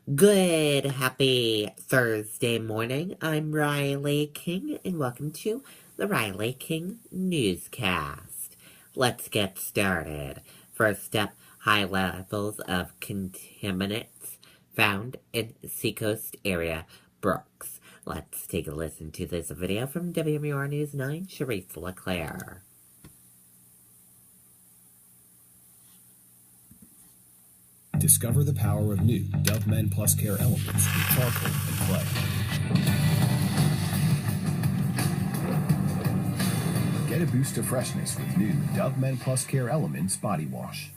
Good, happy Thursday morning. I'm Riley King, and welcome to the Riley King Newscast. Let's get started. First up, high levels of contaminants found in Seacoast area brooks. Let's take a listen to this video from WMUR News 9, Charisse LeClaire. Discover the power of new Dove Men Plus Care elements in charcoal and clay. Get a boost of freshness with new Dove Men Plus Care Elements Body Wash.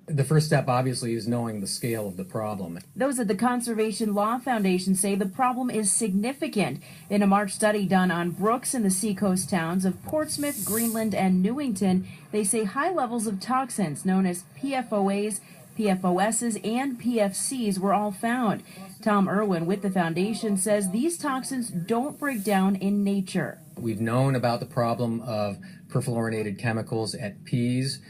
The first step, obviously, is knowing the scale of the problem. Those at the Conservation Law Foundation say the problem is significant. In a March study done on brooks in the seacoast towns of Portsmouth, Greenland, and Newington, they say high levels of toxins known as PFOAs, PFOSs, and PFCs were all found. Tom Irwin with the foundation says these toxins don't break down in nature. We've known about the problem of perfluorinated chemicals at Pease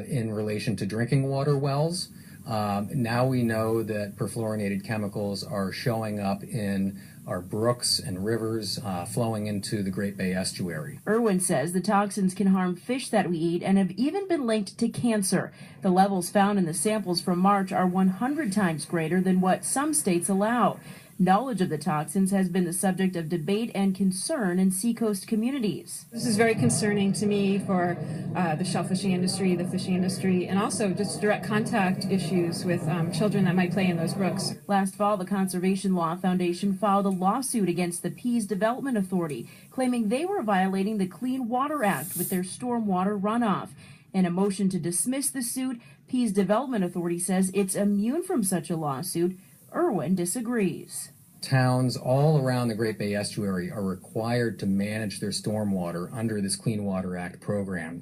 in relation to drinking water wells. Now we know that perfluorinated chemicals are showing up in our brooks and rivers flowing into the Great Bay Estuary. Irwin says the toxins can harm fish that we eat and have even been linked to cancer. The levels found in the samples from March are 100 times greater than what some states allow. Knowledge of the toxins has been the subject of debate and concern in seacoast communities. This is very concerning to me for the shellfishing industry, the fishing industry, and also just direct contact issues with children that might play in those brooks. Last fall, the Conservation Law Foundation filed a lawsuit against the Pease Development Authority, claiming they were violating the Clean Water Act with their stormwater runoff. In a motion to dismiss the suit, Pease Development Authority says it's immune from such a lawsuit. Irwin disagrees. Towns all around the Great Bay Estuary are required to manage their stormwater under this Clean Water Act program.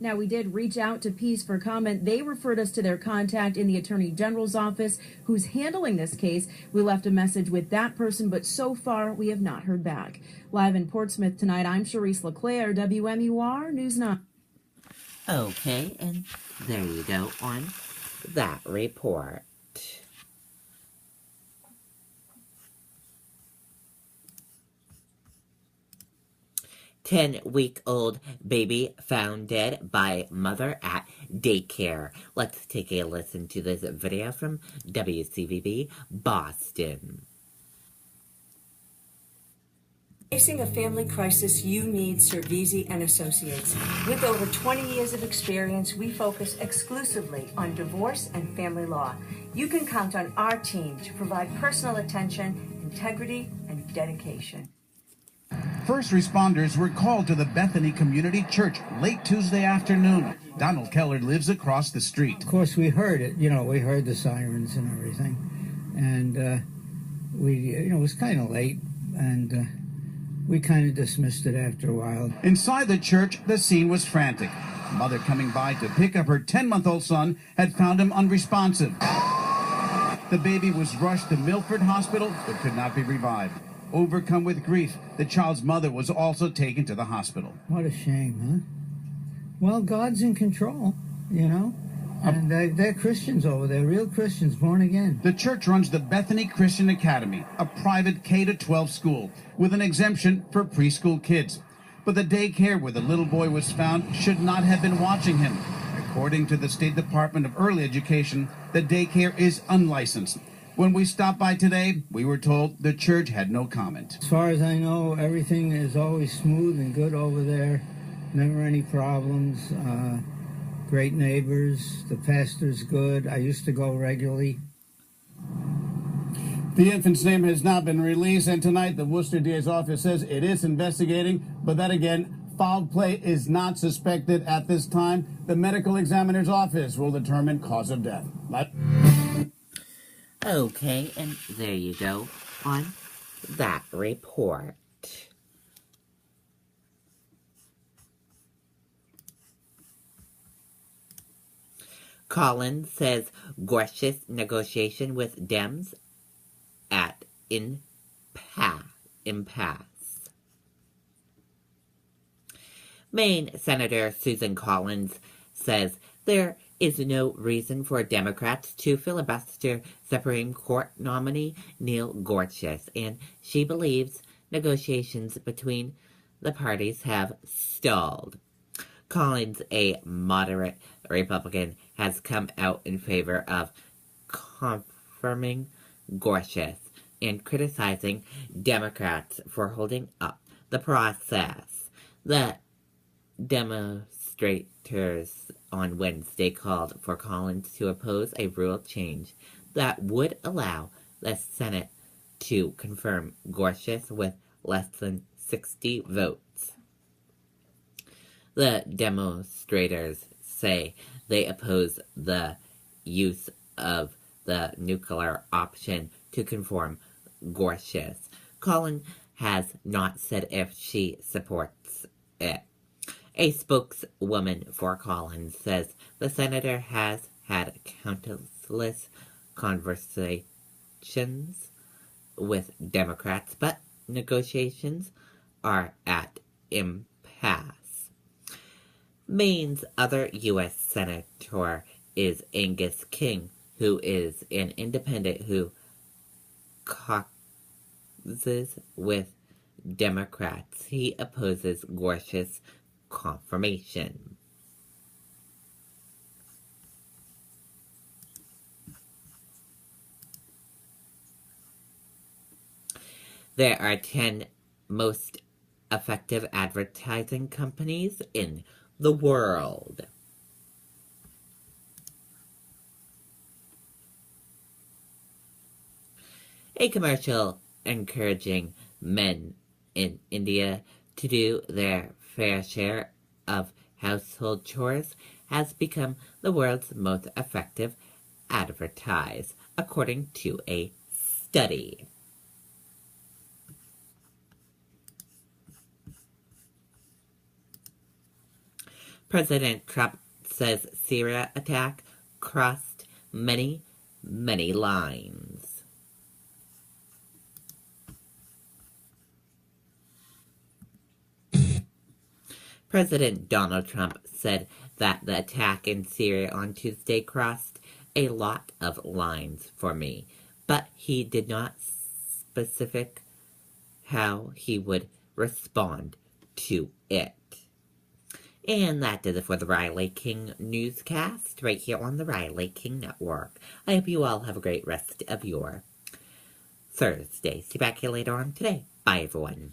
Now, we did reach out to Pease for comment. They referred us to their contact in the Attorney General's office who's handling this case. We left a message with that person, but so far we have not heard back. Live in Portsmouth tonight, I'm Charisse LeClaire, WMUR News 9. Okay, and there you go on that report. Ten-week-old baby found dead by mother at daycare. Let's take a listen to this video from WCVB Boston. Facing a family crisis, you need Cervisi and Associates. With over 20 years of experience, we focus exclusively on divorce and family law. You can count on our team to provide personal attention, integrity, and dedication. First responders were called to the Bethany Community Church late Tuesday afternoon. Donald Keller lives across the street. Of course, we heard it. We heard the sirens and everything. And it was kind of late, and we kind of dismissed it after a while. Inside the church, the scene was frantic. A mother coming by to pick up her 10-month-old son had found him unresponsive. The baby was rushed to Milford Hospital but could not be revived. Overcome with grief, the child's mother was also taken to the hospital. What a shame, huh? Well, God's in control, And they're Christians over there, real Christians, born again. The church runs the Bethany Christian Academy, a private K-12 school with an exemption for preschool kids. But the daycare where the little boy was found should not have been watching him. According to the State Department of Early Education, the daycare is unlicensed. When we stopped by today, we were told the church had no comment. As far as I know, everything is always smooth and good over there. Never any problems. Great neighbors. The pastor's good. I used to go regularly. The infant's name has not been released, and tonight the Worcester DA's office says it is investigating, but that again, foul play is not suspected at this time. The medical examiner's office will determine cause of death. Okay, and there you go on that report. Collins says Gorsuch's negotiation with Dems at impasse. Maine Senator Susan Collins says there is no reason for Democrats to filibuster Supreme Court nominee Neil Gorsuch, and she believes negotiations between the parties have stalled. Collins, a moderate Republican, has come out in favor of confirming Gorsuch and criticizing Democrats for holding up the process. The demonstrators on Wednesday called for Collins to oppose a rule change that would allow the Senate to confirm Gorsuch with less than 60 votes. The demonstrators say they oppose the use of the nuclear option to confirm Gorsuch. Collins has not said if she supports it. A spokeswoman for Collins says the senator has had countless conversations with Democrats, but negotiations are at impasse. Maine's other U.S. senator is Angus King, who is an independent who caucuses with Democrats. He opposes Gorsuch's confirmation. There are 10 most effective advertising companies in the world. A commercial encouraging men in India to do their fair share of household chores has become the world's most effective advertise, according to a study. President Trump says Syria attack crossed many, many lines. President Donald Trump said that the attack in Syria on Tuesday crossed a lot of lines for me, but he did not specify how he would respond to it. And that does it for the Riley King Newscast, right here on the Riley King Network. I hope you all have a great rest of your Thursday. See you back here later on today. Bye, everyone.